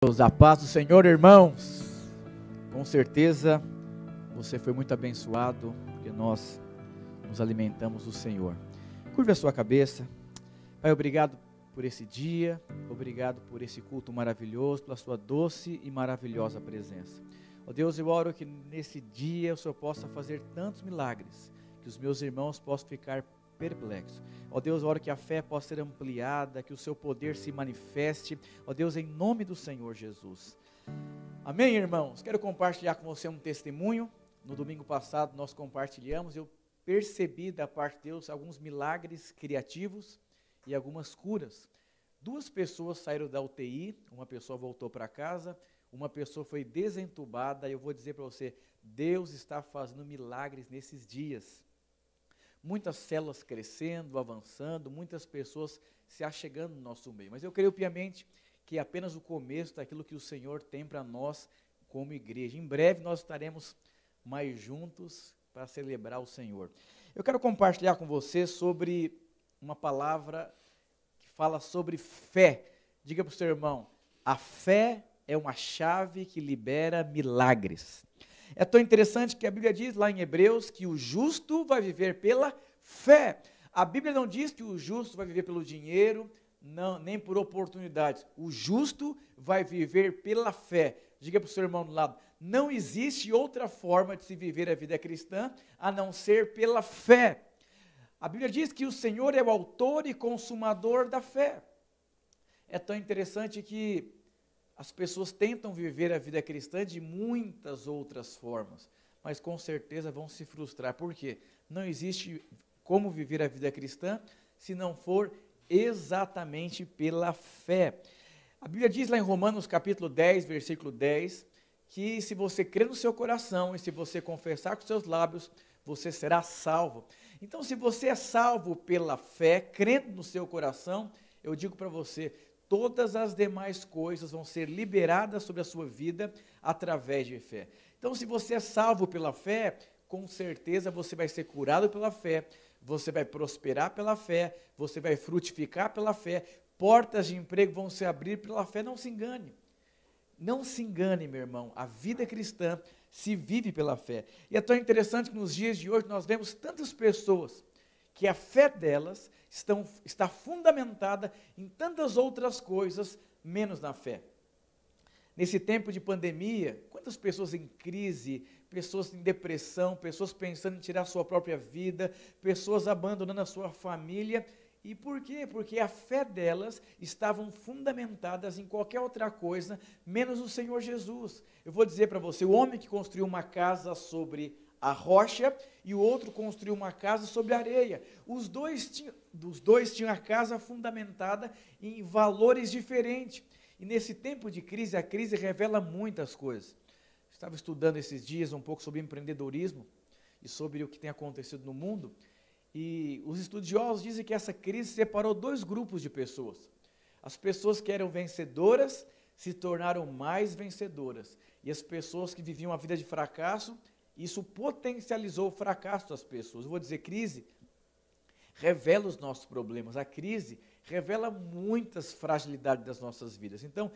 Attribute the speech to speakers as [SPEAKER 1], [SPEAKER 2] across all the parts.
[SPEAKER 1] A paz do Senhor, irmãos. Com certeza você foi muito abençoado, porque nós nos alimentamos do Senhor. Curve a sua cabeça. Pai, obrigado por esse dia, obrigado por esse culto maravilhoso, pela sua doce e maravilhosa presença. Ó Deus, eu oro que nesse dia o Senhor possa fazer tantos milagres, que os meus irmãos possam ficar perplexos. Ó Deus, eu oro que a fé possa ser ampliada, que o seu poder se manifeste. Ó Deus, em nome do Senhor Jesus. Amém, irmãos? Quero compartilhar com você um testemunho. No domingo passado nós compartilhamos, eu percebi da parte de Deus alguns milagres criativos e algumas curas. 2 pessoas saíram da UTI, uma pessoa voltou para casa, uma pessoa foi desentubada. E eu vou dizer para você, Deus está fazendo milagres nesses dias. Muitas células crescendo, avançando, muitas pessoas se achegando no nosso meio. Mas eu creio piamente que é apenas o começo daquilo que o Senhor tem para nós como igreja. Em breve nós estaremos mais juntos para celebrar o Senhor. Eu quero compartilhar com você sobre uma palavra que fala sobre fé. Diga para o seu irmão, a fé é uma chave que libera milagres. É tão interessante que a Bíblia diz lá em Hebreus que o justo vai viver pela fé. A Bíblia não diz que o justo vai viver pelo dinheiro, não, nem por oportunidades. O justo vai viver pela fé. Diga para o seu irmão do lado, não existe outra forma de se viver a vida cristã a não ser pela fé. A Bíblia diz que o Senhor é o autor e consumador da fé. É tão interessante que as pessoas tentam viver a vida cristã de muitas outras formas, mas com certeza vão se frustrar. Por quê? Não existe como viver a vida cristã se não for exatamente pela fé. A Bíblia diz lá em Romanos capítulo 10, versículo 10, que se você crer no seu coração e se você confessar com seus lábios, você será salvo. Então, se você é salvo pela fé, crendo no seu coração, eu digo para você, todas as demais coisas vão ser liberadas sobre a sua vida através de fé. Então, se você é salvo pela fé, com certeza você vai ser curado pela fé, você vai prosperar pela fé, você vai frutificar pela fé, portas de emprego vão se abrir pela fé. Não se engane. Não se engane, meu irmão, a vida cristã se vive pela fé. E é tão interessante que nos dias de hoje nós vemos tantas pessoas que a fé delas está fundamentada em tantas outras coisas, menos na fé. Nesse tempo de pandemia, quantas pessoas em crise, pessoas em depressão, pessoas pensando em tirar sua própria vida, pessoas abandonando a sua família. E por quê? Porque a fé delas estavam fundamentadas em qualquer outra coisa, menos o Senhor Jesus. Eu vou dizer para você, o homem que construiu uma casa sobre a rocha e o outro construiu uma casa sobre a areia. Os dois tinham a casa fundamentada em valores diferentes. E nesse tempo de crise, a crise revela muitas coisas. Estava estudando esses dias um pouco sobre empreendedorismo e sobre o que tem acontecido no mundo. E os estudiosos dizem que essa crise separou 2 grupos de pessoas. As pessoas que eram vencedoras se tornaram mais vencedoras. E as pessoas que viviam a vida de fracasso, isso potencializou o fracasso das pessoas. Eu vou dizer, crise revela os nossos problemas. A crise revela muitas fragilidades das nossas vidas. Então,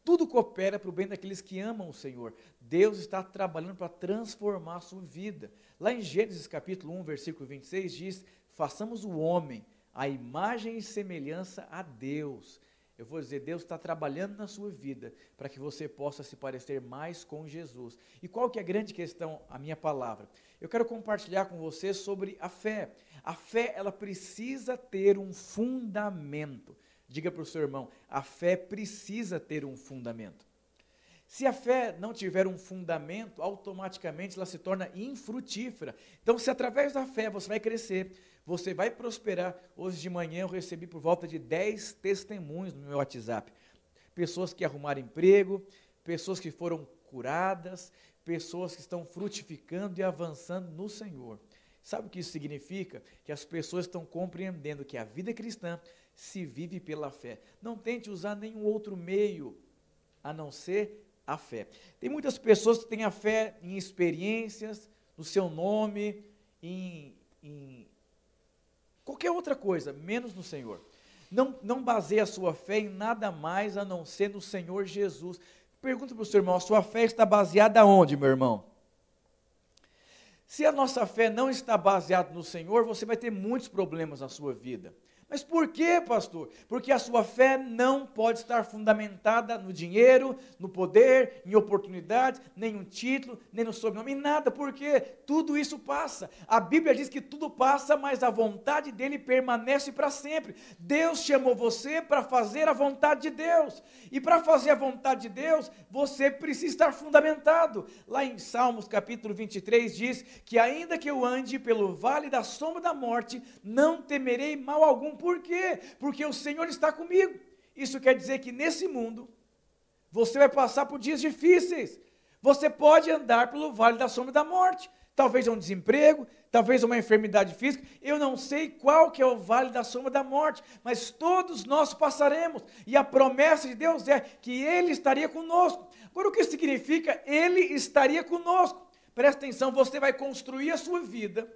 [SPEAKER 1] tudo coopera para o bem daqueles que amam o Senhor. Deus está trabalhando para transformar a sua vida. Lá em Gênesis capítulo 1, versículo 26, diz, façamos o homem a imagem e semelhança a Deus. Eu vou dizer, Deus está trabalhando na sua vida para que você possa se parecer mais com Jesus. E qual que é a grande questão, a minha palavra? Eu quero compartilhar com você sobre a fé. A fé, ela precisa ter um fundamento. Diga para o seu irmão, a fé precisa ter um fundamento. Se a fé não tiver um fundamento, automaticamente ela se torna infrutífera. Então, se através da fé você vai crescer, você vai prosperar. Hoje de manhã eu recebi por volta de 10 testemunhos no meu WhatsApp. Pessoas que arrumaram emprego, pessoas que foram curadas, pessoas que estão frutificando e avançando no Senhor. Sabe o que isso significa? Que as pessoas estão compreendendo que a vida cristã se vive pela fé. Não tente usar nenhum outro meio a não ser a fé. Tem muitas pessoas que têm a fé em experiências, no seu nome, em qualquer outra coisa, menos no Senhor. Não baseie a sua fé em nada mais a não ser no Senhor Jesus. Pergunta para o seu irmão, a sua fé está baseada onde, meu irmão? Se a nossa fé não está baseada no Senhor, você vai ter muitos problemas na sua vida. Mas por quê, pastor? Porque a sua fé não pode estar fundamentada no dinheiro, no poder, em oportunidades, nem no título, nem no sobrenome, em nada, porque tudo isso passa. A Bíblia diz que tudo passa, mas a vontade dele permanece para sempre. Deus chamou você para fazer a vontade de Deus. E para fazer a vontade de Deus, você precisa estar fundamentado. Lá em Salmos capítulo 23 diz que ainda que eu ande pelo vale da sombra da morte, não temerei mal algum. Por quê? Porque o Senhor está comigo. Isso quer dizer que nesse mundo, você vai passar por dias difíceis. Você pode andar pelo vale da sombra da morte. Talvez um desemprego, talvez uma enfermidade física. Eu não sei qual que é o vale da sombra da morte, mas todos nós passaremos. E a promessa de Deus é que Ele estaria conosco. Agora, o que significa Ele estaria conosco? Presta atenção, você vai construir a sua vida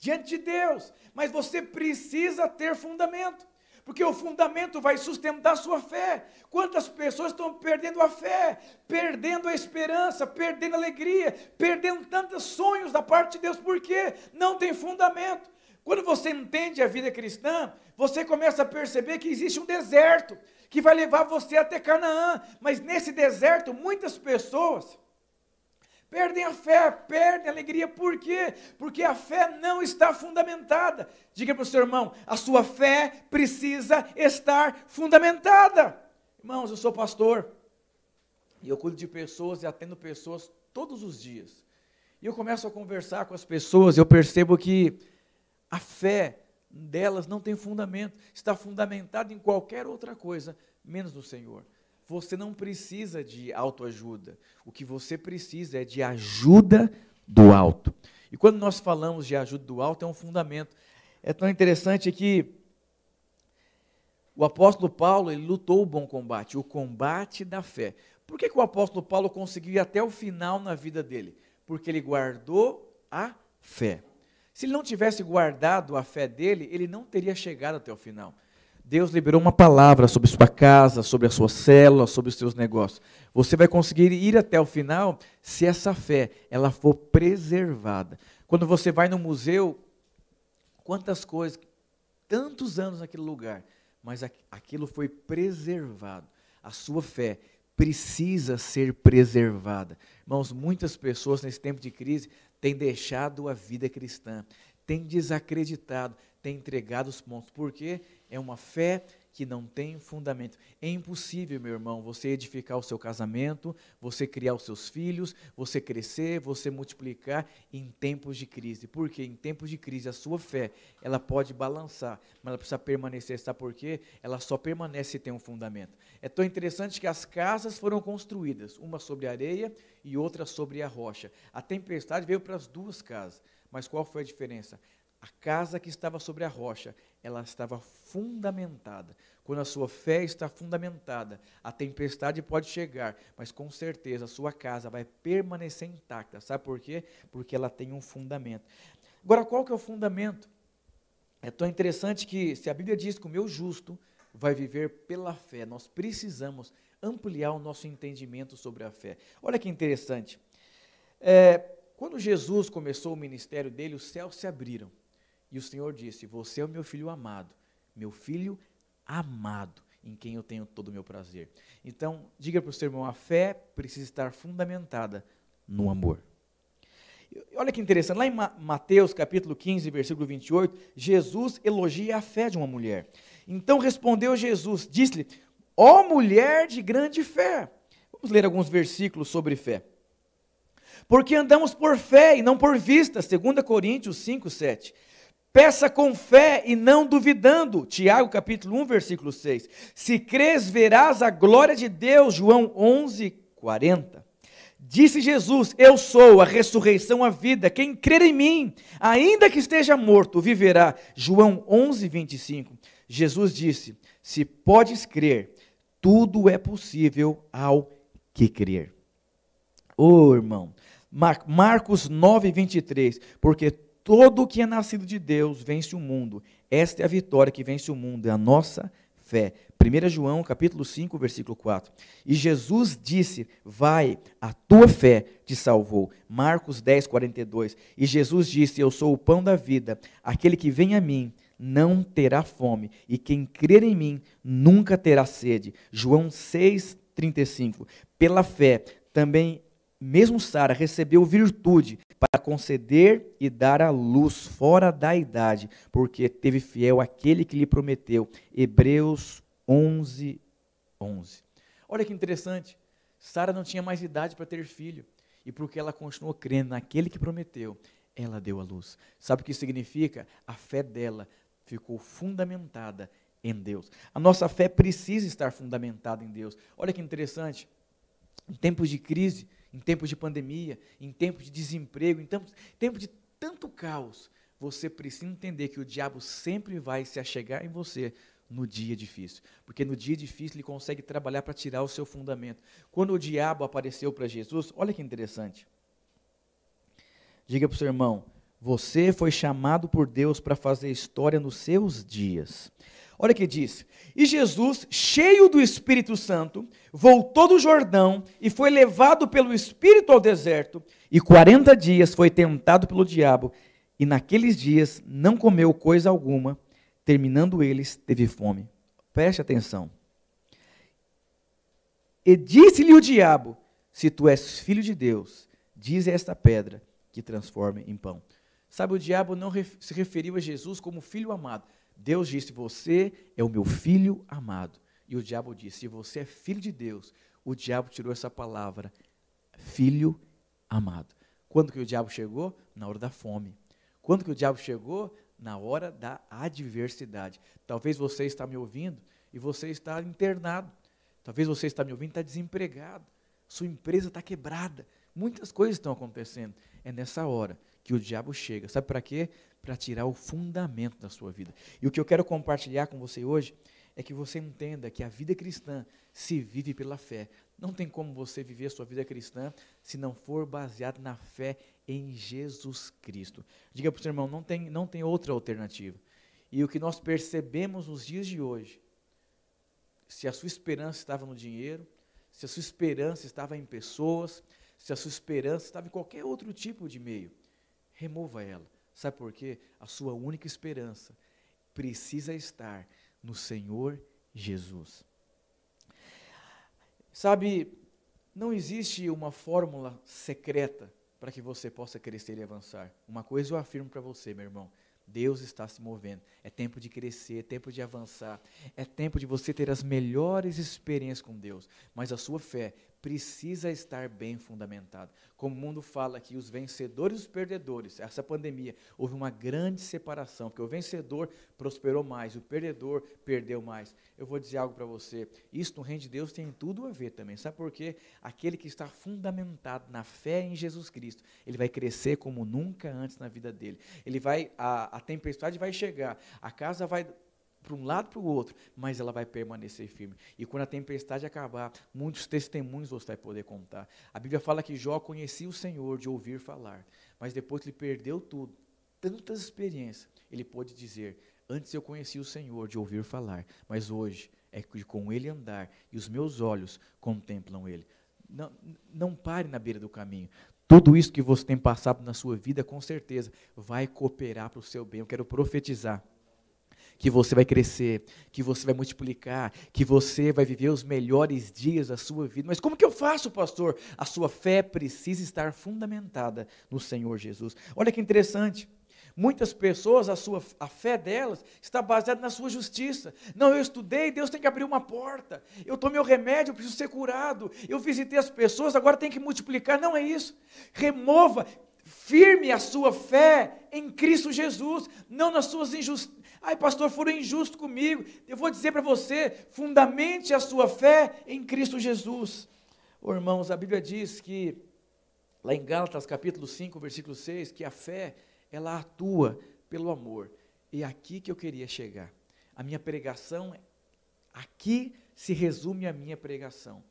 [SPEAKER 1] diante de Deus, mas você precisa ter fundamento, porque o fundamento vai sustentar a sua fé. Quantas pessoas estão perdendo a fé, perdendo a esperança, perdendo a alegria, perdendo tantos sonhos da parte de Deus, porque não tem fundamento. Quando você entende a vida cristã, você começa a perceber que existe um deserto, que vai levar você até Canaã, mas nesse deserto, muitas pessoas perdem a fé, perdem a alegria. Por quê? Porque a fé não está fundamentada. Diga para o seu irmão, a sua fé precisa estar fundamentada. Irmãos, eu sou pastor, e eu cuido de pessoas e atendo pessoas todos os dias. E eu começo a conversar com as pessoas, e eu percebo que a fé delas não tem fundamento, está fundamentada em qualquer outra coisa, menos no Senhor. Você não precisa de autoajuda. O que você precisa é de ajuda do alto. E quando nós falamos de ajuda do alto, é um fundamento. É tão interessante que o apóstolo Paulo, ele lutou o bom combate, o combate da fé. Por que o apóstolo Paulo conseguiu ir até o final na vida dele? Porque ele guardou a fé. Se ele não tivesse guardado a fé dele, ele não teria chegado até o final. Deus liberou uma palavra sobre sua casa, sobre a sua célula, sobre os seus negócios. Você vai conseguir ir até o final se essa fé ela for preservada. Quando você vai no museu, quantas coisas, tantos anos naquele lugar, mas aquilo foi preservado. A sua fé precisa ser preservada. Irmãos, muitas pessoas nesse tempo de crise têm deixado a vida cristã, têm desacreditado, têm entregado os pontos. Por quê? É uma fé que não tem fundamento. É impossível, meu irmão, você edificar o seu casamento, você criar os seus filhos, você crescer, você multiplicar em tempos de crise. Porque em tempos de crise a sua fé, ela pode balançar, mas ela precisa permanecer. Sabe por quê? Ela só permanece se tem um fundamento. É tão interessante que as casas foram construídas, uma sobre a areia e outra sobre a rocha. A tempestade veio para as duas casas, mas qual foi a diferença? A casa que estava sobre a rocha, ela estava fundamentada. Quando a sua fé está fundamentada, a tempestade pode chegar, mas com certeza a sua casa vai permanecer intacta. Sabe por quê? Porque ela tem um fundamento. Agora, qual que é o fundamento? É tão interessante que, se a Bíblia diz que o meu justo vai viver pela fé, nós precisamos ampliar o nosso entendimento sobre a fé. Olha que interessante. Quando Jesus começou o ministério dele, os céus se abriram. E o Senhor disse, você é o meu filho amado, em quem eu tenho todo o meu prazer. Então, diga para o seu irmão, a fé precisa estar fundamentada no amor. Olha que interessante, lá em Mateus capítulo 15, versículo 28, Jesus elogia a fé de uma mulher. Então respondeu Jesus, disse-lhe, ó mulher de grande fé. Vamos ler alguns versículos sobre fé. Porque andamos por fé e não por vista, 2 Coríntios 5, 7. Peça com fé e não duvidando, Tiago capítulo 1, versículo 6. Se crês, verás a glória de Deus, João 11, 40. Disse Jesus, eu sou a ressurreição, a vida, quem crer em mim, ainda que esteja morto, viverá, João 11, 25. Jesus disse, se podes crer, tudo é possível ao que crer. Irmão, Marcos 9, 23, porque todo o que é nascido de Deus vence o mundo. Esta é a vitória que vence o mundo, é a nossa fé. 1 João, capítulo 5, versículo 4. E Jesus disse, vai, a tua fé te salvou. Marcos 10, 42. E Jesus disse, eu sou o pão da vida. Aquele que vem a mim não terá fome, e quem crer em mim nunca terá sede. João 6, 35. Pela fé, também, mesmo Sara recebeu virtude para conceder e dar à luz fora da idade, porque teve fiel aquele que lhe prometeu. Hebreus 11, 11. Olha que interessante, Sara não tinha mais idade para ter filho, e porque ela continuou crendo naquele que prometeu, ela deu à luz. Sabe o que isso significa? A fé dela ficou fundamentada em Deus. A nossa fé precisa estar fundamentada em Deus. Olha que interessante, em tempos de crise, em tempos de pandemia, em tempos de desemprego, em tempos de tanto caos, você precisa entender que o diabo sempre vai se achegar em você no dia difícil, porque no dia difícil ele consegue trabalhar para tirar o seu fundamento. Quando o diabo apareceu para Jesus, olha que interessante, diga para o seu irmão, você foi chamado por Deus para fazer história nos seus dias. Olha o que diz, e Jesus, cheio do Espírito Santo, voltou do Jordão e foi levado pelo Espírito ao deserto, e 40 dias foi tentado pelo diabo, e naqueles dias não comeu coisa alguma, terminando eles, teve fome. Preste atenção. E disse-lhe o diabo, se tu és filho de Deus, diz a esta pedra que transforme em pão. Sabe, o diabo não se referiu a Jesus como filho amado. Deus disse, você é o meu filho amado. E o diabo disse, se você é filho de Deus, o diabo tirou essa palavra, filho amado. Quando que o diabo chegou? Na hora da fome. Quando que o diabo chegou? Na hora da adversidade. Talvez você está me ouvindo e você está internado. Talvez você está me ouvindo e está desempregado. Sua empresa está quebrada. Muitas coisas estão acontecendo. É nessa hora que o diabo chega. Sabe para quê? Para tirar o fundamento da sua vida. E o que eu quero compartilhar com você hoje é que você entenda que a vida cristã se vive pela fé. Não tem como você viver a sua vida cristã se não for baseado na fé em Jesus Cristo. Diga para o seu irmão, não tem outra alternativa. E o que nós percebemos nos dias de hoje, se a sua esperança estava no dinheiro, se a sua esperança estava em pessoas, se a sua esperança estava em qualquer outro tipo de meio, remova ela. Sabe por quê? A sua única esperança precisa estar no Senhor Jesus. Sabe, não existe uma fórmula secreta para que você possa crescer e avançar. Uma coisa eu afirmo para você, meu irmão, Deus está se movendo. É tempo de crescer, é tempo de avançar, é tempo de você ter as melhores experiências com Deus, mas a sua fé precisa estar bem fundamentada. Como o mundo fala que os vencedores e os perdedores, essa pandemia, houve uma grande separação, porque o vencedor prosperou mais, o perdedor perdeu mais. Eu vou dizer algo para você, isso no reino de Deus tem tudo a ver também, sabe por quê? Aquele que está fundamentado na fé em Jesus Cristo, ele vai crescer como nunca antes na vida dele. Ele vai, a tempestade vai chegar, a casa vai para um lado para o outro, mas ela vai permanecer firme. E quando a tempestade acabar, muitos testemunhos você vai poder contar. A Bíblia fala que Jó conhecia o Senhor de ouvir falar, mas depois que ele perdeu tudo, tantas experiências, ele pôde dizer, antes eu conhecia o Senhor de ouvir falar, mas hoje é de com ele andar, e os meus olhos contemplam ele. Não pare na beira do caminho. Tudo isso que você tem passado na sua vida, com certeza, vai cooperar para o seu bem. Eu quero profetizar que você vai crescer, que você vai multiplicar, que você vai viver os melhores dias da sua vida. Mas como que eu faço, pastor? A sua fé precisa estar fundamentada no Senhor Jesus. Olha que interessante. Muitas pessoas, a fé delas está baseada na sua justiça. Não, eu estudei, Deus tem que abrir uma porta. Eu tomei o remédio, eu preciso ser curado. Eu visitei as pessoas, agora tem que multiplicar. Não é isso. Remova, firme a sua fé em Cristo Jesus, não nas suas injustiças. Ai, pastor, foram injustos comigo. Eu vou dizer para você, fundamente a sua fé em Cristo Jesus. Oh, irmãos, a Bíblia diz que, lá em Gálatas capítulo 5, versículo 6, que a fé, ela atua pelo amor. E é aqui que eu queria chegar. A minha pregação, aqui se resume a minha pregação.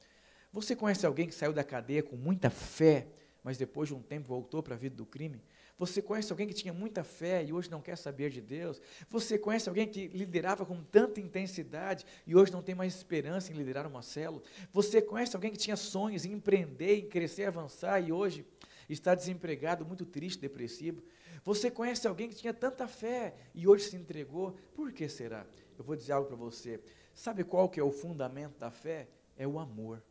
[SPEAKER 1] Você conhece alguém que saiu da cadeia com muita fé, mas depois de um tempo voltou para a vida do crime? Você conhece alguém que tinha muita fé e hoje não quer saber de Deus? Você conhece alguém que liderava com tanta intensidade e hoje não tem mais esperança em liderar uma célula? Você conhece alguém que tinha sonhos em empreender, em crescer, avançar e hoje está desempregado, muito triste, depressivo? Você conhece alguém que tinha tanta fé e hoje se entregou? Por que será? Eu vou dizer algo para você. Sabe qual que é o fundamento da fé? É o amor.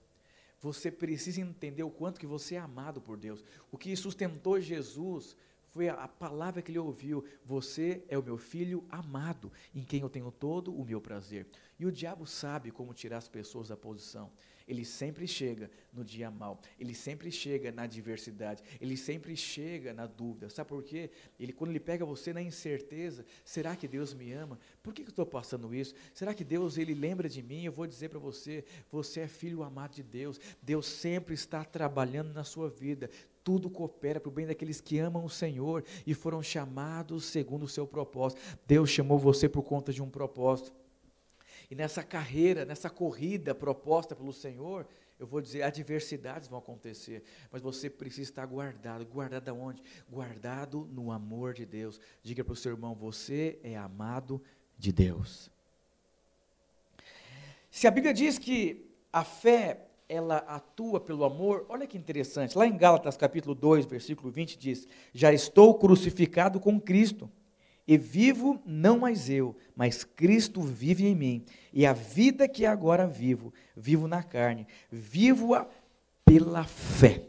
[SPEAKER 1] Você precisa entender o quanto que você é amado por Deus. O que sustentou Jesus foi a palavra que ele ouviu: você é o meu filho amado, em quem eu tenho todo o meu prazer. E o diabo sabe como tirar as pessoas da posição. Ele sempre chega no dia mau, ele sempre chega na adversidade, ele sempre chega na dúvida. Sabe por quê? Quando ele pega você na incerteza, será que Deus me ama? Por que eu estou passando isso? Será que Deus, ele lembra de mim? Eu vou dizer para você, você é filho amado de Deus. Deus sempre está trabalhando na sua vida. Tudo coopera para o bem daqueles que amam o Senhor e foram chamados segundo o seu propósito. Deus chamou você por conta de um propósito. E nessa carreira, nessa corrida proposta pelo Senhor, eu vou dizer, adversidades vão acontecer, mas você precisa estar guardado. Guardado aonde? Guardado no amor de Deus. Diga para o seu irmão, você é amado de Deus. Se a Bíblia diz que a fé, ela atua pelo amor, olha que interessante, lá em Gálatas capítulo 2, versículo 20 diz: já estou crucificado com Cristo, e vivo não mais eu, mas Cristo vive em mim, e a vida que agora vivo, vivo na carne, vivo-a pela fé,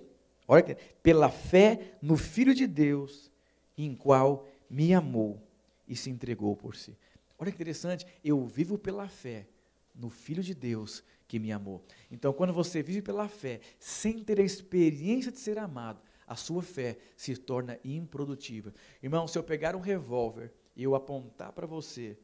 [SPEAKER 1] olha que, pela fé no Filho de Deus, em qual me amou e se entregou por si. Olha que interessante, eu vivo pela fé no Filho de Deus que me amou. Então, quando você vive pela fé, sem ter a experiência de ser amado, a sua fé se torna improdutível. Irmão, se eu pegar um revólver e eu apontar para você,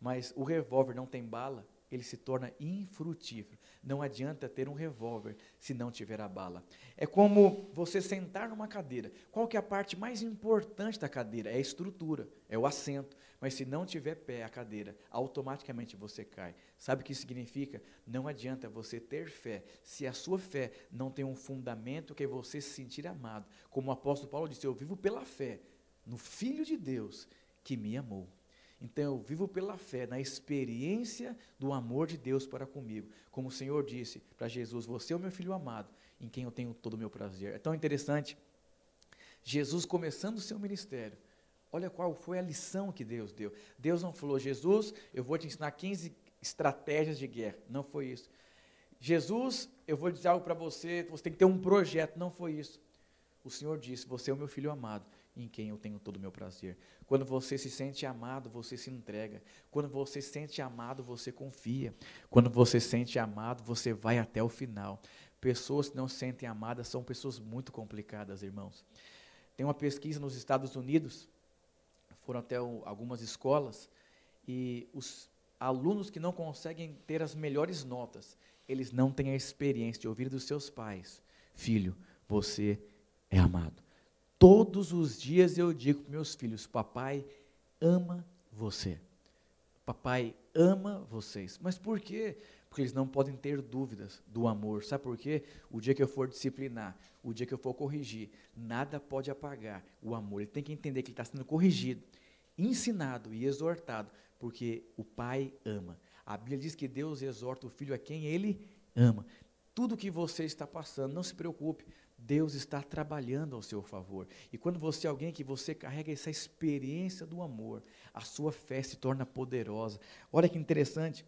[SPEAKER 1] mas o revólver não tem bala, ele se torna infrutífero. Não adianta ter um revólver se não tiver a bala. É como você sentar numa cadeira. Qual que é a parte mais importante da cadeira? É a estrutura, é o assento. Mas se não tiver pé a cadeira, automaticamente você cai. Sabe o que isso significa? Não adianta você ter fé, se a sua fé não tem um fundamento que é você se sentir amado. Como o apóstolo Paulo disse, eu vivo pela fé no Filho de Deus que me amou. Então eu vivo pela fé, na experiência do amor de Deus para comigo. Como o Senhor disse para Jesus, você é o meu Filho amado, em quem eu tenho todo o meu prazer. É tão interessante, Jesus começando o seu ministério, olha qual foi a lição que Deus deu. Deus não falou, Jesus, eu vou te ensinar 15 estratégias de guerra. Não foi isso. Jesus, eu vou dizer algo para você, você tem que ter um projeto. Não foi isso. O Senhor disse, você é o meu Filho amado, em quem eu tenho todo o meu prazer. Quando você se sente amado, você se entrega. Quando você se sente amado, você confia. Quando você se sente amado, você vai até o final. Pessoas que não se sentem amadas são pessoas muito complicadas, irmãos. Tem uma pesquisa nos Estados Unidos, foram até algumas escolas, e os alunos que não conseguem ter as melhores notas, eles não têm a experiência de ouvir dos seus pais, filho, você é amado. Todos os dias eu digo para meus filhos, papai ama você. Papai ama vocês. Mas por quê? Porque eles não podem ter dúvidas do amor. Sabe por quê? O dia que eu for disciplinar, o dia que eu for corrigir, nada pode apagar o amor. Ele tem que entender que ele está sendo corrigido, ensinado e exortado, porque o pai ama. A Bíblia diz que Deus exorta o filho a quem ele ama. Tudo que você está passando, não se preocupe, Deus está trabalhando ao seu favor. E quando você é alguém que você carrega essa experiência do amor, a sua fé se torna poderosa. Olha que interessante.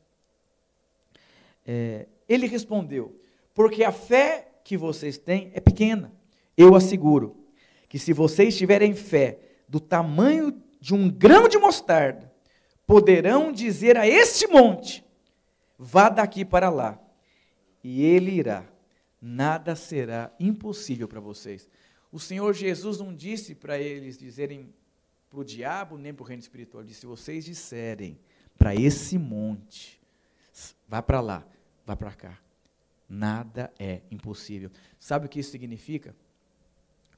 [SPEAKER 1] Ele respondeu, porque a fé que vocês têm é pequena. Eu asseguro que se vocês tiverem fé do tamanho de um grão de mostarda, poderão dizer a este monte, vá daqui para lá, e ele irá. Nada será impossível para vocês. O Senhor Jesus não disse para eles dizerem para o diabo, nem para o reino espiritual, ele disse, se vocês disserem para esse monte, vá para lá, vá para cá, nada é impossível. Sabe o que isso significa?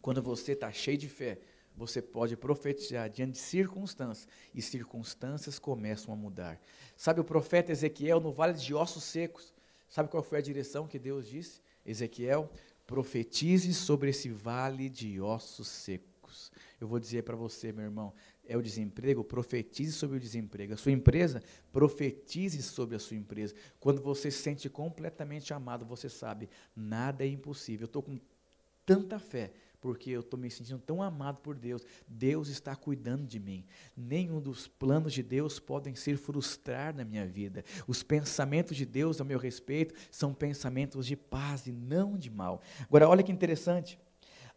[SPEAKER 1] Quando você está cheio de fé, você pode profetizar diante de circunstâncias, e circunstâncias começam a mudar. Sabe o profeta Ezequiel no vale de ossos secos, sabe qual foi a direção que Deus disse? Ezequiel, profetize sobre esse vale de ossos secos. fracos. Eu vou dizer para você, meu irmão, é o desemprego, profetize sobre o desemprego. A sua empresa, profetize sobre a sua empresa. Quando você se sente completamente amado, você sabe, nada é impossível. Eu estou com tanta fé, porque eu estou me sentindo tão amado por Deus. Deus está cuidando de mim. Nenhum dos planos de Deus podem se frustrar na minha vida. Os pensamentos de Deus a meu respeito são pensamentos de paz e não de mal. Agora, olha que interessante.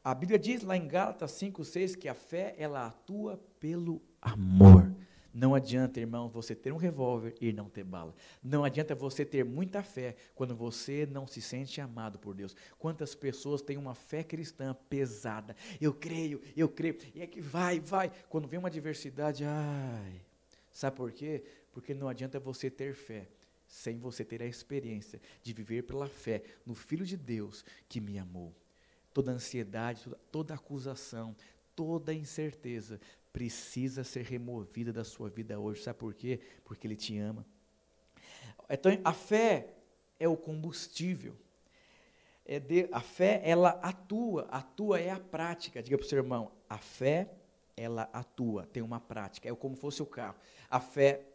[SPEAKER 1] A Bíblia diz lá em Gálatas 5:6 que a fé, ela atua pelo amor. Não adianta, irmão, você ter um revólver e não ter bala. Não adianta você ter muita fé quando você não se sente amado por Deus. Quantas pessoas têm uma fé cristã pesada? Eu creio, e é que vai. Quando vem uma adversidade, ai. Sabe por quê? Porque não adianta você ter fé sem você ter a experiência de viver pela fé no Filho de Deus que me amou. Toda ansiedade, toda acusação, toda incerteza precisa ser removida da sua vida hoje. Sabe por quê? Porque Ele te ama. Então, a fé é o combustível. A fé, ela atua é a prática. Diga para o seu irmão, a fé, ela atua, tem uma prática, é como fosse o carro. A fé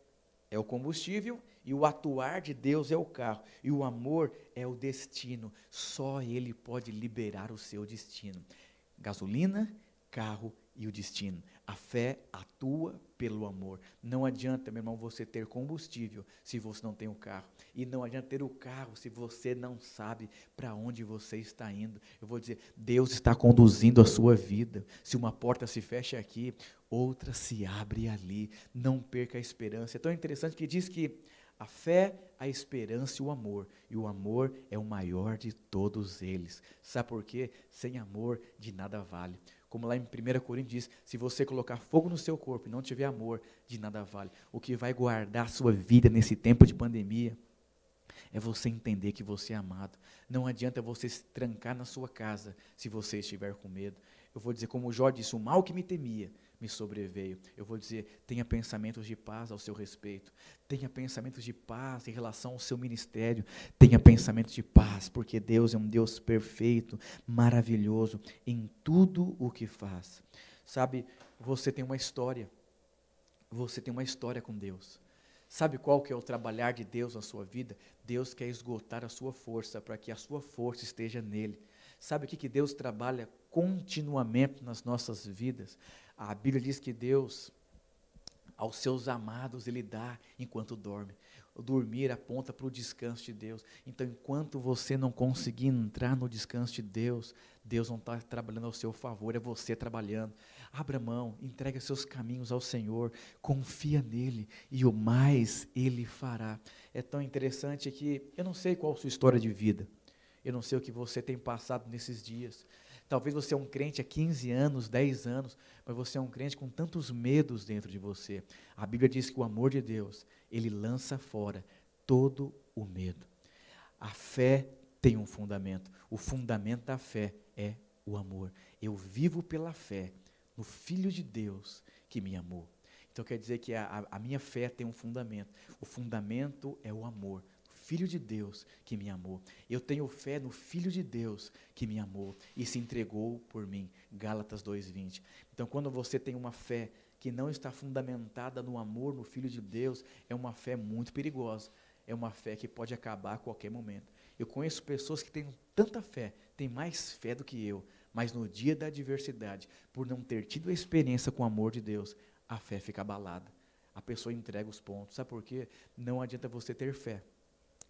[SPEAKER 1] é o combustível e o atuar de Deus é o carro. E o amor é o destino. Só Ele pode liberar o seu destino. Gasolina, carro e o destino. A fé atua pelo amor. Não adianta, meu irmão, você ter combustível se você não tem o carro. E não adianta ter o carro se você não sabe para onde você está indo. Eu vou dizer, Deus está conduzindo a sua vida. Se uma porta se fecha aqui, outra se abre ali. Não perca a esperança. É tão interessante que diz que a fé, a esperança e o amor. E o amor é o maior de todos eles. Sabe por quê? Sem amor, de nada vale. Como lá em 1 Coríntios diz, se você colocar fogo no seu corpo e não tiver amor, de nada vale. O que vai guardar a sua vida nesse tempo de pandemia é você entender que você é amado. Não adianta você se trancar na sua casa se você estiver com medo. Eu vou dizer, como Jó disse, o mal que me temia me sobreveio. Eu vou dizer, tenha pensamentos de paz ao seu respeito. Tenha pensamentos de paz em relação ao seu ministério. Tenha pensamentos de paz, porque Deus é um Deus perfeito, maravilhoso em tudo o que faz. Sabe, você tem uma história. Você tem uma história com Deus. Sabe qual que é o trabalhar de Deus na sua vida? Deus quer esgotar a sua força, para que a sua força esteja nele. Sabe o que Deus trabalha continuamente nas nossas vidas? A Bíblia diz que Deus, aos seus amados, Ele dá enquanto dorme. O dormir aponta para o descanso de Deus. Então, enquanto você não conseguir entrar no descanso de Deus, Deus não está trabalhando ao seu favor, é você trabalhando. Abra mão, entregue seus caminhos ao Senhor, confia nele e o mais Ele fará. É tão interessante que eu não sei qual a sua história de vida, eu não sei o que você tem passado nesses dias. Talvez você é um crente há 15 anos, 10 anos, mas você é um crente com tantos medos dentro de você. A Bíblia diz que o amor de Deus, Ele lança fora todo o medo. A fé tem um fundamento. O fundamento da fé é o amor. Eu vivo pela fé no Filho de Deus que me amou. Então quer dizer que a minha fé tem um fundamento. O fundamento é o amor. Filho de Deus que me amou. Eu tenho fé no Filho de Deus que me amou e se entregou por mim. Gálatas 2:20. Então, quando você tem uma fé que não está fundamentada no amor, no Filho de Deus, é uma fé muito perigosa. É uma fé que pode acabar a qualquer momento. Eu conheço pessoas que têm tanta fé, têm mais fé do que eu, mas no dia da adversidade, por não ter tido a experiência com o amor de Deus, a fé fica abalada. A pessoa entrega os pontos. Sabe por quê? Não adianta você ter fé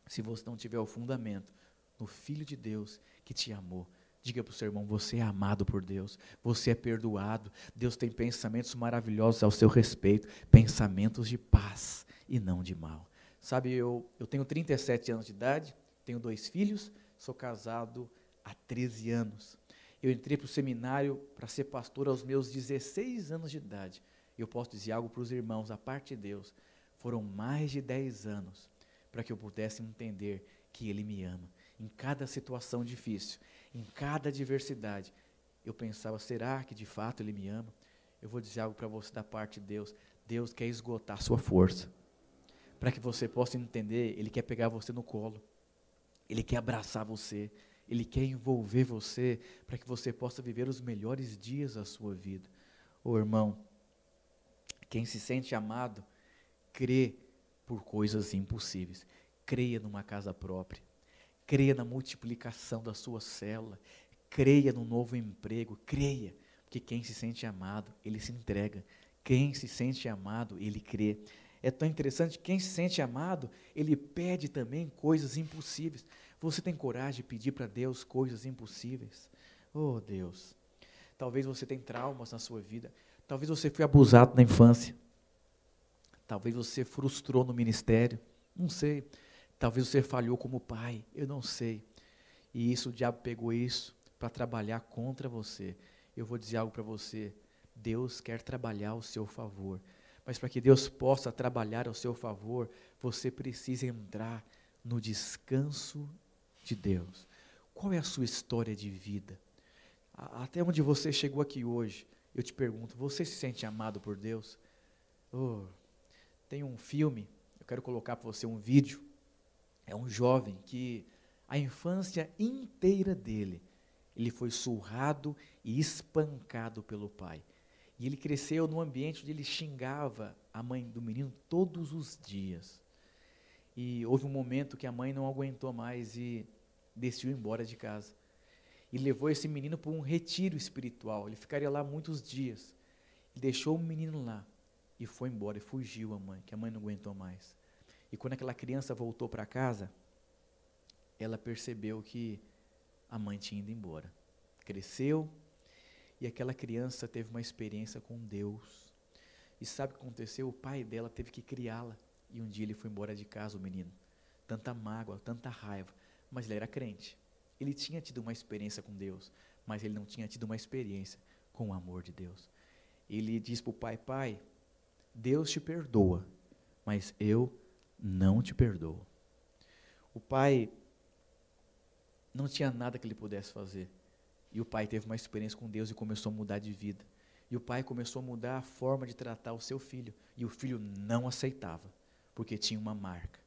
[SPEAKER 1] se você não tiver o fundamento no Filho de Deus que te amou. Diga para o seu irmão, você é amado por Deus, você é perdoado, Deus tem pensamentos maravilhosos ao seu respeito, pensamentos de paz e não de mal. Sabe, eu tenho 37 anos de idade, tenho 2 filhos, sou casado há 13 anos. Eu entrei para o seminário para ser pastor aos meus 16 anos de idade. Eu posso dizer algo para os irmãos, a parte de Deus, foram mais de 10 anos para que eu pudesse entender que Ele me ama. Em cada situação difícil, em cada adversidade, eu pensava, será que de fato Ele me ama? Eu vou dizer algo para você da parte de Deus. Deus quer esgotar a sua força. Para que você possa entender, Ele quer pegar você no colo. Ele quer abraçar você. Ele quer envolver você para que você possa viver os melhores dias da sua vida. Ô irmão, quem se sente amado, crê por coisas impossíveis. Creia numa casa própria. Creia na multiplicação da sua célula. Creia no novo emprego. Creia, porque quem se sente amado, ele se entrega. Quem se sente amado, ele crê. É tão interessante, quem se sente amado, ele pede também coisas impossíveis. Você tem coragem de pedir para Deus coisas impossíveis? Oh Deus, talvez você tenha traumas na sua vida, talvez você foi abusado na infância, talvez você frustrou no ministério, não sei, talvez você falhou como pai, eu não sei, e isso, o diabo pegou isso para trabalhar contra você. Eu vou dizer algo para você, Deus quer trabalhar ao seu favor, mas para que Deus possa trabalhar ao seu favor, você precisa entrar no descanso de Deus. Qual é a sua história de vida? Até onde você chegou aqui hoje, eu te pergunto, você se sente amado por Deus? Oh, tem um filme, eu quero colocar para você um vídeo, é um jovem que a infância inteira dele, ele foi surrado e espancado pelo pai. E ele cresceu num ambiente onde ele xingava a mãe do menino todos os dias. E houve um momento que a mãe não aguentou mais e decidiu ir embora de casa. E levou esse menino para um retiro espiritual. Ele ficaria lá muitos dias. E deixou o menino lá. E foi embora, e fugiu a mãe, que a mãe não aguentou mais. E quando aquela criança voltou para casa, ela percebeu que a mãe tinha ido embora. Cresceu. E aquela criança teve uma experiência com Deus. E sabe o que aconteceu? O pai dela teve que criá-la. E um dia ele foi embora de casa, o menino. Tanta mágoa, tanta raiva. Mas ele era crente. Ele tinha tido uma experiência com Deus. Mas ele não tinha tido uma experiência com o amor de Deus. Ele diz para o pai, pai, Deus te perdoa, mas eu não te perdoo. O pai não tinha nada que ele pudesse fazer. E o pai teve uma experiência com Deus e começou a mudar de vida. E o pai começou a mudar a forma de tratar o seu filho. E o filho não aceitava, porque tinha uma marca.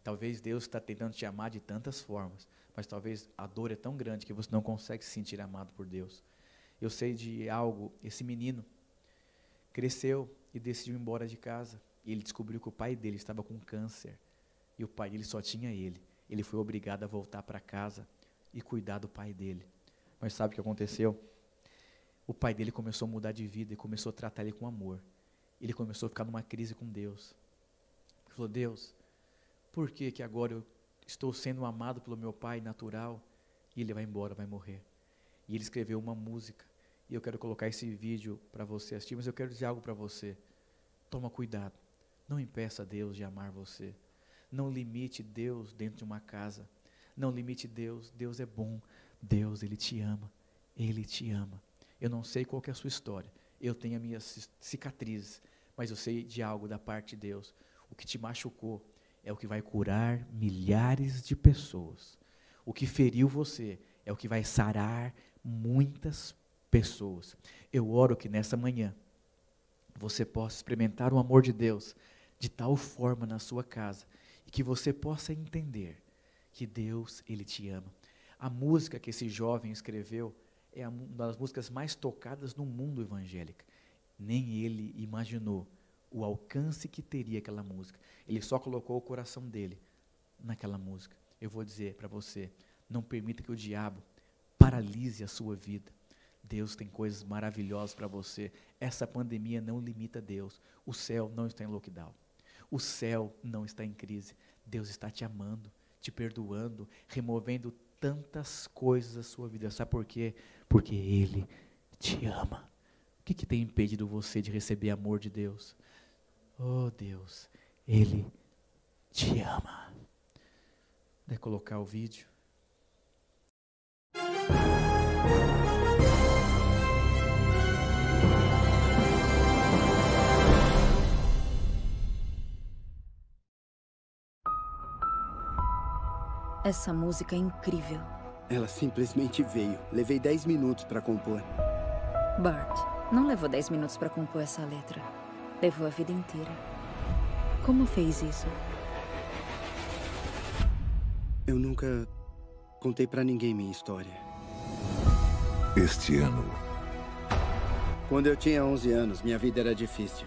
[SPEAKER 1] Talvez Deus está tentando te amar de tantas formas, mas talvez a dor é tão grande que você não consegue se sentir amado por Deus. Eu sei de algo, esse menino cresceu e decidiu ir embora de casa. E ele descobriu que o pai dele estava com câncer. E o pai dele só tinha ele. Ele foi obrigado a voltar para casa e cuidar do pai dele. Mas sabe o que aconteceu? O pai dele começou a mudar de vida e começou a tratar ele com amor. Ele começou a ficar numa crise com Deus. Ele falou, Deus, por que que agora eu estou sendo amado pelo meu pai natural e ele vai embora, vai morrer? E ele escreveu uma música. E eu quero colocar esse vídeo para você assistir, mas eu quero dizer algo para você. Toma cuidado. Não impeça Deus de amar você. Não limite Deus dentro de uma casa. Não limite Deus. Deus é bom. Deus, Ele te ama. Ele te ama. Eu não sei qual que é a sua história. Eu tenho as minhas cicatrizes. Mas eu sei de algo da parte de Deus. O que te machucou é o que vai curar milhares de pessoas. O que feriu você é o que vai sarar muitas pessoas. Eu oro que nessa manhã você possa experimentar o amor de Deus de tal forma na sua casa e que você possa entender que Deus, Ele te ama. A música que esse jovem escreveu é uma das músicas mais tocadas no mundo evangélico. Nem ele imaginou o alcance que teria aquela música. Ele só colocou o coração dele naquela música. Eu vou dizer para você, não permita que o diabo paralise a sua vida. Deus tem coisas maravilhosas para você. Essa pandemia não limita Deus. O céu não está em lockdown. O céu não está em crise. Deus está te amando, te perdoando, removendo tantas coisas da sua vida. Sabe por quê? Porque Ele te ama. O que tem impedido você de receber amor de Deus? Oh Deus, Ele te ama. Vai colocar o vídeo?
[SPEAKER 2] Essa música é incrível.
[SPEAKER 3] Ela simplesmente veio. Levei 10 minutos para compor.
[SPEAKER 2] Bart, não levou 10 minutos para compor essa letra. Levou a vida inteira. Como fez isso?
[SPEAKER 3] Eu nunca contei pra ninguém minha história.
[SPEAKER 4] Este ano,
[SPEAKER 3] Quando eu tinha 11 anos, minha vida era difícil.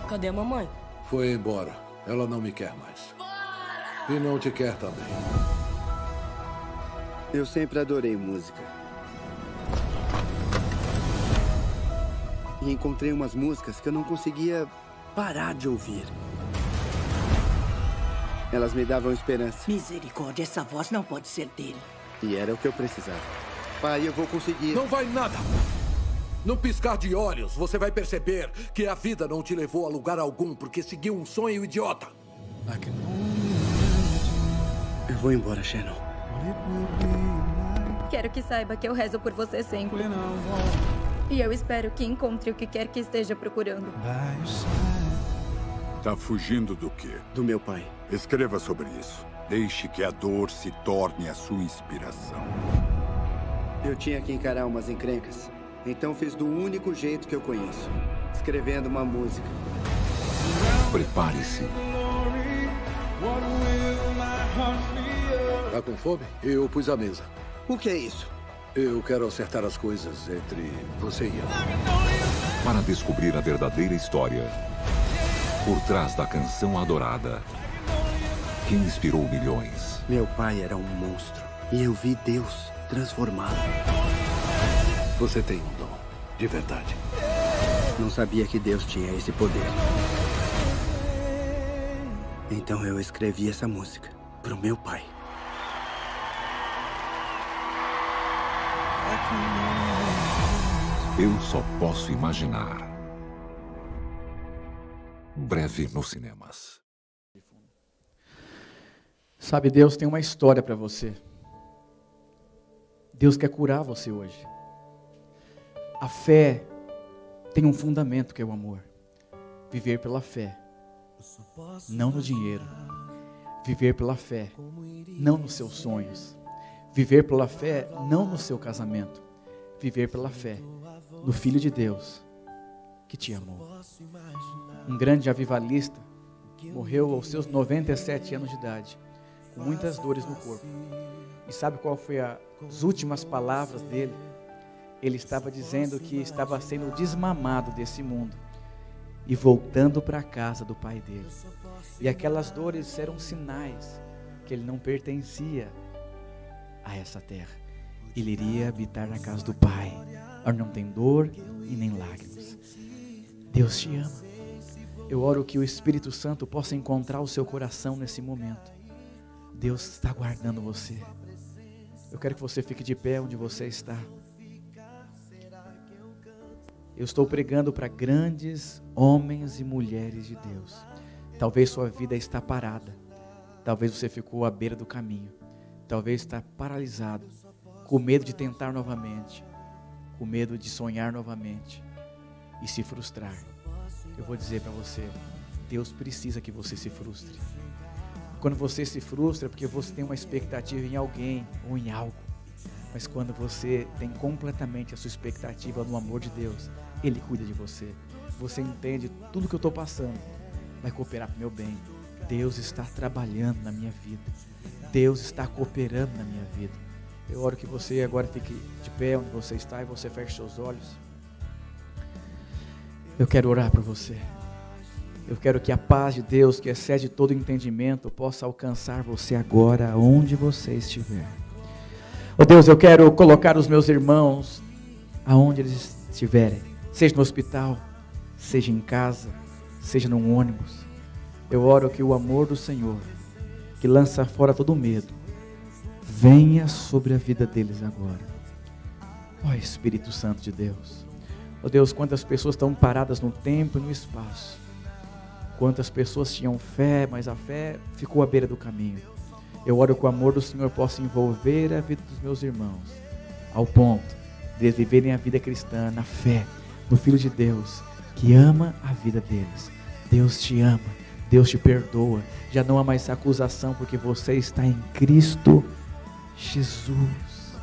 [SPEAKER 5] Cadê a mamãe?
[SPEAKER 6] Foi embora. Ela não me quer mais. E não te quer também.
[SPEAKER 3] Eu sempre adorei música. E encontrei umas músicas que eu não conseguia parar de ouvir. Elas me davam esperança.
[SPEAKER 5] Misericórdia, essa voz não pode ser dele.
[SPEAKER 3] E era o que eu precisava. Pai, eu vou conseguir.
[SPEAKER 6] Não vai nada! Num piscar de olhos, você vai perceber que a vida não te levou a lugar algum porque seguiu um sonho idiota.
[SPEAKER 3] Eu vou embora, Shannon.
[SPEAKER 2] Quero que saiba que eu rezo por você sempre. E eu espero que encontre o que quer que esteja procurando.
[SPEAKER 4] tá fugindo do quê?
[SPEAKER 3] Do meu pai.
[SPEAKER 4] Escreva sobre isso. Deixe que a dor se torne a sua inspiração.
[SPEAKER 3] Eu tinha que encarar umas encrencas. Então fiz do único jeito que eu conheço. Escrevendo uma música.
[SPEAKER 4] Prepare-se.
[SPEAKER 6] Tá com fome? Eu pus a mesa.
[SPEAKER 3] O que é isso?
[SPEAKER 6] Eu quero acertar as coisas entre você e eu.
[SPEAKER 4] Para descobrir a verdadeira história por trás da canção adorada que inspirou milhões.
[SPEAKER 3] Meu pai era um monstro. E eu vi Deus transformá-lo.
[SPEAKER 6] Você tem um dom, de verdade.
[SPEAKER 3] Não sabia que Deus tinha esse poder. Então eu escrevi essa música pro meu pai.
[SPEAKER 4] Eu só posso imaginar. Breve nos cinemas.
[SPEAKER 1] Sabe, Deus tem uma história para você. Deus quer curar você hoje. A fé tem um fundamento que é o amor. Viver pela fé, não no dinheiro. Viver pela fé, não nos seus sonhos. Viver pela fé, não no seu casamento. Viver pela fé, no Filho de Deus, que te amou. Um grande avivalista morreu aos seus 97 anos de idade, com muitas dores no corpo. E sabe qual foi as últimas palavras dele? Ele estava dizendo que estava sendo desmamado desse mundo e voltando para a casa do pai dele. E aquelas dores eram sinais que ele não pertencia a essa terra. Ele iria habitar na casa do pai, onde não tem dor e nem lágrimas. Deus te ama. Eu oro que o Espírito Santo possa encontrar o seu coração nesse momento. Deus está guardando você. Eu quero que você fique de pé onde você está. Eu estou pregando para grandes homens e mulheres de Deus. Talvez sua vida está parada. Talvez você ficou à beira do caminho. Talvez está paralisado, com medo de tentar novamente, com medo de sonhar novamente e se frustrar. Eu vou dizer para você, Deus precisa que você se frustre. Quando você se frustra é porque você tem uma expectativa em alguém ou em algo. Mas quando você tem completamente a sua expectativa no amor de Deus, Ele cuida de você. Você entende tudo que eu estou passando, vai cooperar para o meu bem. Deus está trabalhando na minha vida. Deus está cooperando na minha vida. Eu oro que você agora fique de pé onde você está e você feche seus olhos. Eu quero orar por você. Eu quero que a paz de Deus, que excede todo entendimento, possa alcançar você agora, onde você estiver. Oh Deus, eu quero colocar os meus irmãos aonde eles estiverem, seja no hospital, seja em casa, seja num ônibus. Eu oro que o amor do Senhor, que lança fora todo medo, venha sobre a vida deles agora. Ó Espírito Santo de Deus. Ó Deus, quantas pessoas estão paradas no tempo e no espaço. Quantas pessoas tinham fé, mas a fé ficou à beira do caminho. Eu oro que o amor do Senhor possa envolver a vida dos meus irmãos, ao ponto de eles viverem a vida cristã na fé, no Filho de Deus, que ama a vida deles. Deus te ama, Deus te perdoa, já não há mais acusação, porque você está em Cristo Jesus.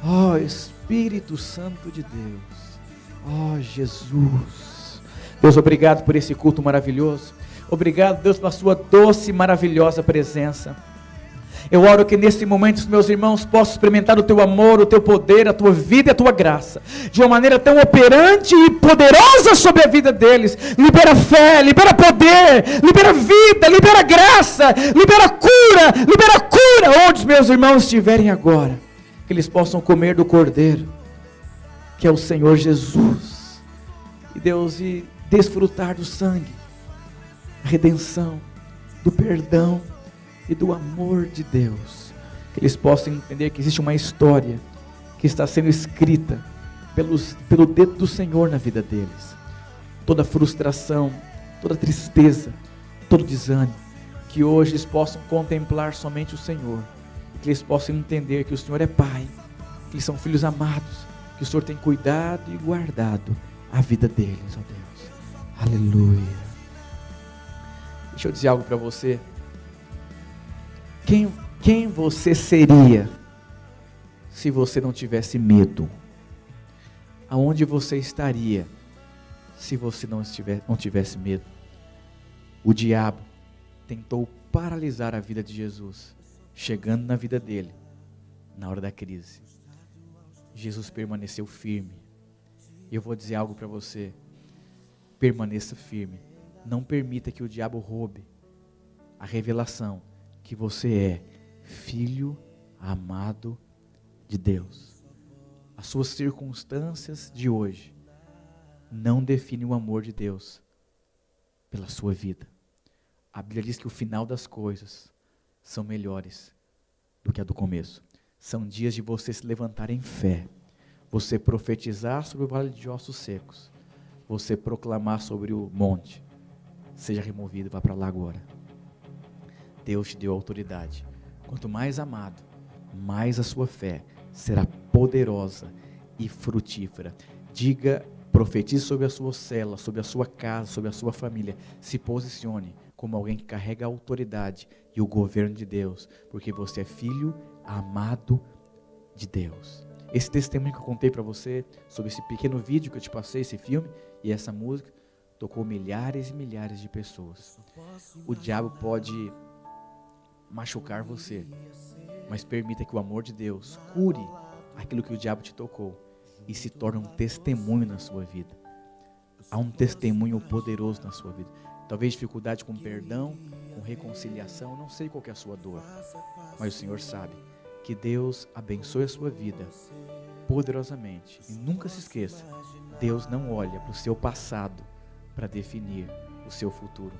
[SPEAKER 1] Ó Espírito Santo de Deus, ó Jesus. Deus, obrigado por esse culto maravilhoso. Obrigado, Deus, pela sua doce e maravilhosa presença. Eu oro que nesse momento os meus irmãos possam experimentar o teu amor, o teu poder, a tua vida e a tua graça, de uma maneira tão operante e poderosa sobre a vida deles. Libera fé, libera poder, libera vida, libera graça, libera cura, onde os meus irmãos estiverem agora, que eles possam comer do Cordeiro, que é o Senhor Jesus, e Deus, e desfrutar do sangue, da redenção, do perdão e do amor de Deus, que eles possam entender que existe uma história que está sendo escrita pelo dedo do Senhor na vida deles. Toda frustração, toda tristeza, todo desânimo, que hoje eles possam contemplar somente o Senhor, que eles possam entender que o Senhor é Pai, que eles são filhos amados, que o Senhor tem cuidado e guardado a vida deles, ó Deus. Aleluia. Deixa eu dizer algo para você. Quem você seria se você não tivesse medo? Aonde você estaria se você não tivesse medo? O diabo tentou paralisar a vida de Jesus, chegando na vida dele, na hora da crise. Jesus permaneceu firme. E eu vou dizer algo para você. Permaneça firme. Não permita que o diabo roube a revelação que você é filho amado de Deus. As suas circunstâncias de hoje não definem o amor de Deus pela sua vida. A Bíblia diz que o final das coisas são melhores do que a do começo. São dias de você se levantar em fé, você profetizar sobre o vale de ossos secos, você proclamar sobre o monte: seja removido, vá para lá agora. Deus te deu autoridade. Quanto mais amado, mais a sua fé será poderosa e frutífera. Diga, profetize sobre a sua célula, sobre a sua casa, sobre a sua família. Se posicione como alguém que carrega a autoridade e o governo de Deus, porque você é filho amado de Deus. Esse testemunho que eu contei para você, sobre esse pequeno vídeo que eu te passei, esse filme e essa música, tocou milhares e milhares de pessoas. O diabo pode machucar você, mas permita que o amor de Deus cure aquilo que o diabo te tocou e se torne um testemunho na sua vida. Há um testemunho poderoso na sua vida. Talvez dificuldade com perdão, com reconciliação, não sei qual que é a sua dor, mas o Senhor sabe. Que Deus abençoe a sua vida poderosamente. E nunca se esqueça, Deus não olha para o seu passado para definir o seu futuro.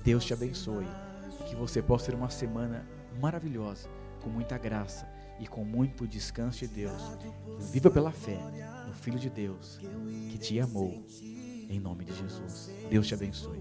[SPEAKER 1] Deus te abençoe. Que você possa ter uma semana maravilhosa, com muita graça e com muito descanso de Deus. Viva pela fé no Filho de Deus, que te amou, em nome de Jesus. Deus te abençoe.